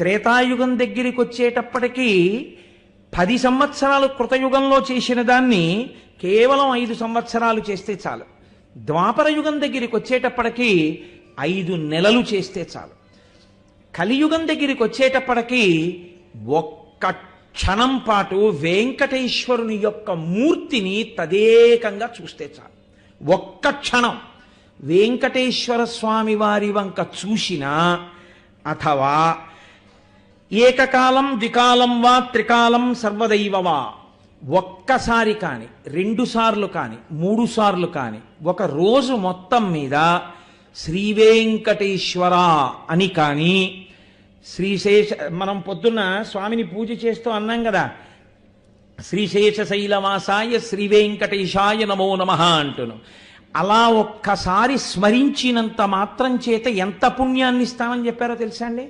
త్రేతాయుగం దగ్గరికి వచ్చేటప్పటికీ 10 సంవత్సరాలు కృతయుగంలో చేసిన దాన్ని కేవలం 5 సంవత్సరాలు చేస్తే చాలు. ద్వాపర యుగం దగ్గరికి వచ్చేటప్పటికీ 5 నెలలు చేస్తే చాలు. కలియుగం దగ్గరికి వచ్చేటప్పటికీ ఒక్క క్షణం పాటు వెంకటేశ్వరుని యొక్క మూర్తిని తదేకంగా చూస్తే చాలు. ఒక్క క్షణం వెంకటేశ్వర స్వామి వారి వంక చూసినా, అథవా ఏకకాలం ద్వికాలం వా త్రికాలం సర్వదైవవా ఒక్కసారి కాని, 2 సార్లు కాని, 3 సార్లు కాని, ఒక రోజు మొత్తం మీద శ్రీ వెంకటేశ్వర అని కానీ, శ్రీశేష మనం పొద్దున్న స్వామిని పూజ చేస్తూ అన్నాం కదా, శ్రీశేషశైలవాసాయ శ్రీ వెంకటేశాయ నమో నమః అంటును. అలా ఒక్కసారి స్మరించినంత మాత్రం చేత ఎంత పుణ్యాన్ని ఇస్తామని చెప్పారో తెలుసా అండి?